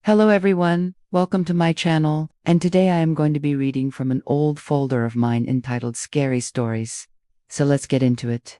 Hello everyone, welcome to my channel, and today I am going to be reading from an old folder of mine entitled Scary Stories. So let's get into it.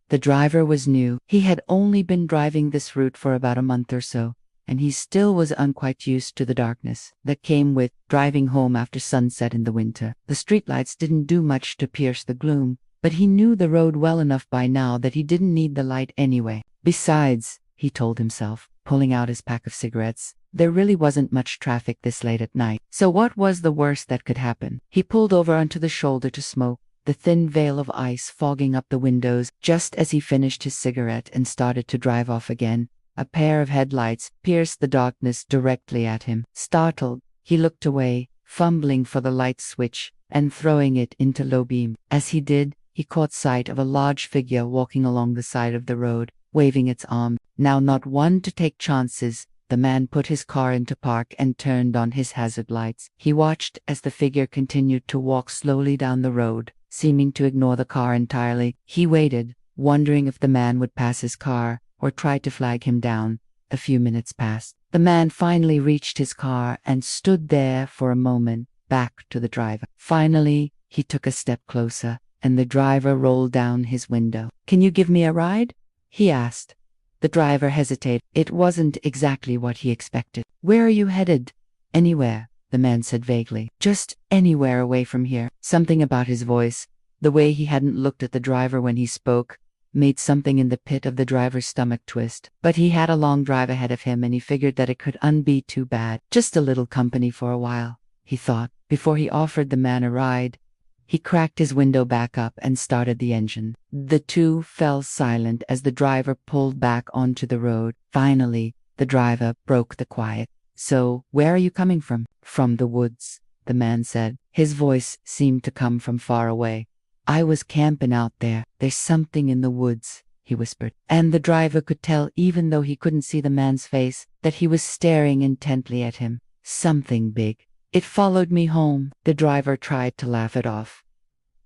The driver was new. He had only been driving this route for about a month or so, and he still was unquite used to the darkness that came with driving home after sunset in the winter. The streetlights didn't do much to pierce the gloom, but he knew the road well enough by now that he didn't need the light anyway. Besides, he told himself, pulling out his pack of cigarettes, there really wasn't much traffic this late at night. So what was the worst that could happen? He pulled over onto the shoulder to smoke, the thin veil of ice fogging up the windows. Just as he finished his cigarette and started to drive off again, a pair of headlights pierced the darkness directly at him. Startled, he looked away, fumbling for the light switch and throwing it into low beam. As he did, he caught sight of a large figure walking along the side of the road, waving its arm. Now not one to take chances, the man put his car into park and turned on his hazard lights. He watched as the figure continued to walk slowly down the road, seeming to ignore the car entirely. He waited, wondering if the man would pass his car or try to flag him down. A few minutes passed. The man finally reached his car and stood there for a moment, back to the driver. Finally, he took a step closer, and the driver rolled down his window. "Can you give me a ride?" he asked. The driver hesitated. It wasn't exactly what he expected. "Where are you headed?" "Anywhere," the man said vaguely. "Just anywhere away from here." Something about his voice, the way he hadn't looked at the driver when he spoke, made something in the pit of the driver's stomach twist. But he had a long drive ahead of him and he figured that it couldn't be too bad. Just a little company for a while, he thought. Before he offered the man a ride, he cracked his window back up and started the engine. The two fell silent as the driver pulled back onto the road. Finally, the driver broke the quiet. "So, where are you coming from?" "From the woods," the man said. His voice seemed to come from far away. "I was camping out there. There's something in the woods," he whispered. And the driver could tell, even though he couldn't see the man's face, that he was staring intently at him. "Something big. It followed me home." The driver tried to laugh it off.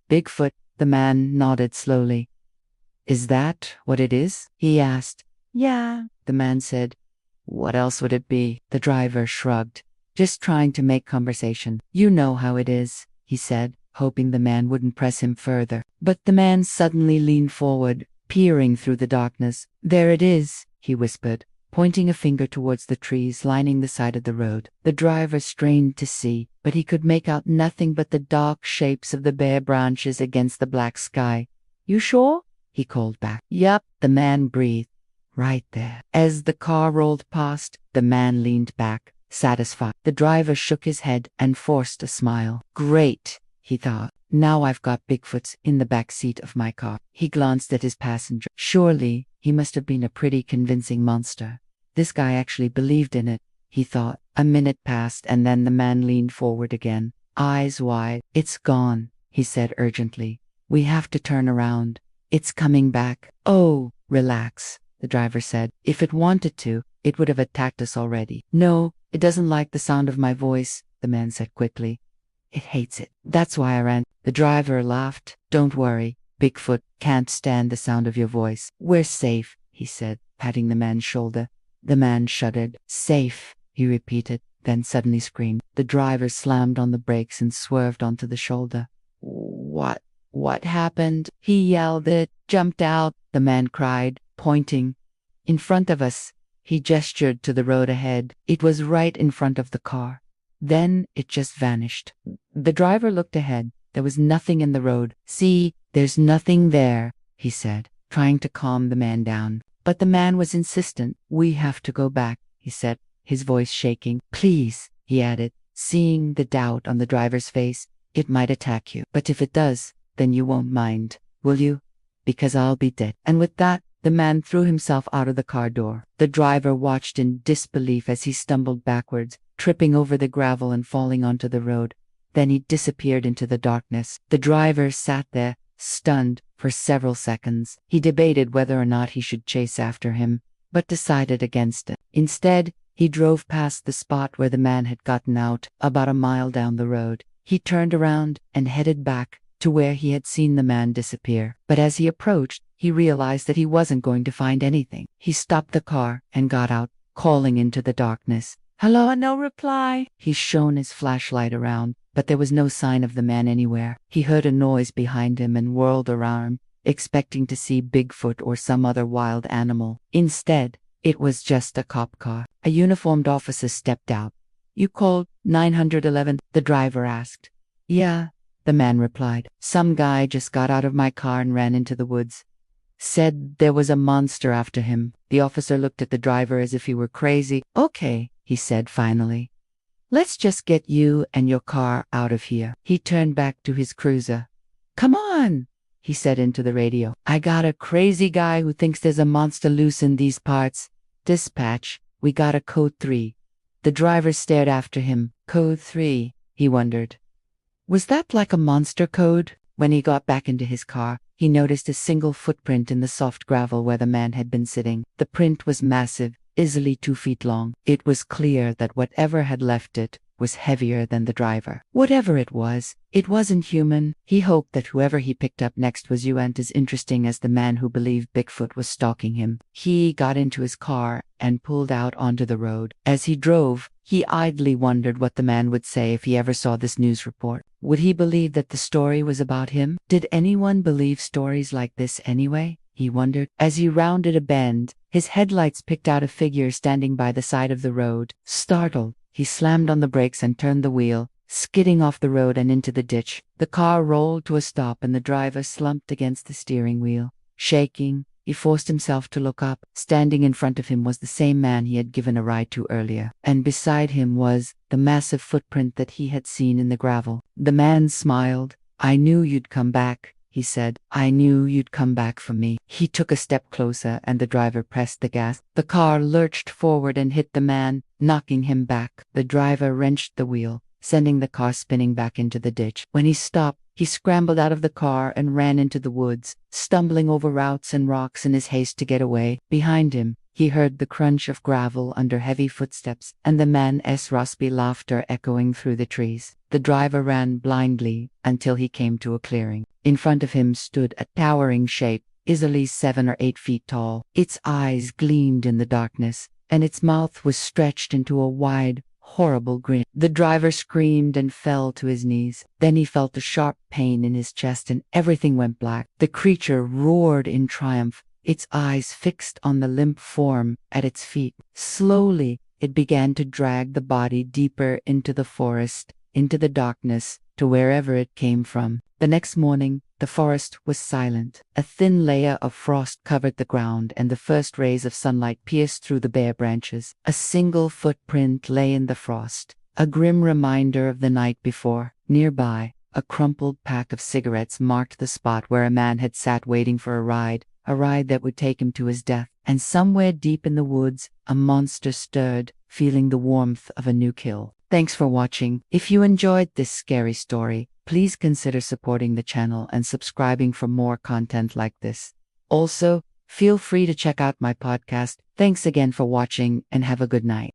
"Bigfoot," the man nodded slowly. "Is that what it is?" he asked. "Yeah," the man said. "What else would it be?" The driver shrugged, just trying to make conversation. "You know how it is," he said, hoping the man wouldn't press him further. But the man suddenly leaned forward, peering through the darkness. "There it is," he whispered, pointing a finger towards the trees lining the side of the road. The driver strained to see, but he could make out nothing but the dark shapes of the bare branches against the black sky. "You sure?" he called back. "Yup," the man breathed. "Right there." As the car rolled past, the man leaned back, satisfied. The driver shook his head and forced a smile. "Great," he thought. "Now I've got Bigfoots in the back seat of my car." He glanced at his passenger. Surely, he must have been a pretty convincing monster. This guy actually believed in it, he thought. A minute passed and then the man leaned forward again, eyes wide. "It's gone," he said urgently. "We have to turn around. It's coming back." "Oh, relax," the driver said. "If it wanted to, it would have attacked us already." "No, it doesn't like the sound of my voice," the man said quickly. "It hates it. That's why I ran." The driver laughed. "Don't worry, Bigfoot can't stand the sound of your voice. We're safe," he said, patting the man's shoulder. The man shuddered. "Safe," he repeated, then suddenly screamed. The driver slammed on the brakes and swerved onto the shoulder. What happened?" he yelled. "It jumped out," the man cried, pointing. "In front of us." He gestured to the road ahead. It was right in front of the car. Then it just vanished. The driver looked ahead. There was nothing in the road. "See, there's nothing there," he said, trying to calm the man down. But the man was insistent. "We have to go back," he said, his voice shaking. "Please," he added, seeing the doubt on the driver's face. "It might attack you. But if it does, then you won't mind, will you? Because I'll be dead." And with that, the man threw himself out of the car door. The driver watched in disbelief as he stumbled backwards, tripping over the gravel and falling onto the road. Then he disappeared into the darkness. The driver sat there, stunned, for several seconds. He debated whether or not he should chase after him, but decided against it. Instead, he drove past the spot where the man had gotten out, about a mile down the road. He turned around and headed back to where he had seen the man disappear. But as he approached, he realized that he wasn't going to find anything. He stopped the car and got out, calling into the darkness. Hello, no reply. He shone his flashlight around, but there was no sign of the man anywhere. He heard a noise behind him and whirled around, expecting to see Bigfoot or some other wild animal. Instead, it was just a cop car. A uniformed officer stepped out. You called 911? The driver asked. Yeah, the man replied. Some guy just got out of my car and ran into the woods. Said there was a monster after him. The officer looked at the driver as if he were crazy. Okay, he said finally. Let's just get you and your car out of here. He turned back to his cruiser. Come on, he said into the radio. I got a crazy guy who thinks there's a monster loose in these parts. Dispatch, we got a code 3. The driver stared after him. Code 3, he wondered. Was that like a monster code? When he got back into his car, he noticed a single footprint in the soft gravel where the man had been sitting. The print was massive, easily 2 feet long. It was clear that whatever had left it was heavier than the driver. Whatever it wasn't human. He hoped that whoever he picked up next was as interesting as the man who believed Bigfoot was stalking him. He got into his car and pulled out onto the road. As he drove, he idly wondered what the man would say if he ever saw this news report. Would he believe that the story was about him? Did anyone believe stories like this anyway? He wondered. As he rounded a bend, his headlights picked out a figure standing by the side of the road. Startled, he slammed on the brakes and turned the wheel, skidding off the road and into the ditch. The car rolled to a stop and the driver slumped against the steering wheel. Shaking, he forced himself to look up. Standing in front of him was the same man he had given a ride to earlier, and beside him was the massive footprint that he had seen in the gravel. The man smiled. I knew you'd come back, he said. I knew you'd come back for me. He took a step closer and the driver pressed the gas. The car lurched forward and hit the man, knocking him back. The driver wrenched the wheel, sending the car spinning back into the ditch. When he stopped, he scrambled out of the car and ran into the woods, stumbling over roots and rocks in his haste to get away. Behind him, he heard the crunch of gravel under heavy footsteps and the man's raspy laughter echoing through the trees. The driver ran blindly until he came to a clearing. In front of him stood a towering shape, easily 7 or 8 feet tall. Its eyes gleamed in the darkness, and its mouth was stretched into a wide, horrible grin. The driver screamed and fell to his knees. Then he felt a sharp pain in his chest and everything went black. The creature roared in triumph, its eyes fixed on the limp form at its feet. Slowly, it began to drag the body deeper into the forest, into the darkness, to wherever it came from. The next morning, the forest was silent. A thin layer of frost covered the ground and the first rays of sunlight pierced through the bare branches. A single footprint lay in the frost, a grim reminder of the night before. Nearby, a crumpled pack of cigarettes marked the spot where a man had sat waiting for a ride that would take him to his death. And somewhere deep in the woods, a monster stirred, feeling the warmth of a new kill. Thanks for watching. If you enjoyed this scary story, please consider supporting the channel and subscribing for more content like this. Also, feel free to check out my podcast. Thanks again for watching and have a good night.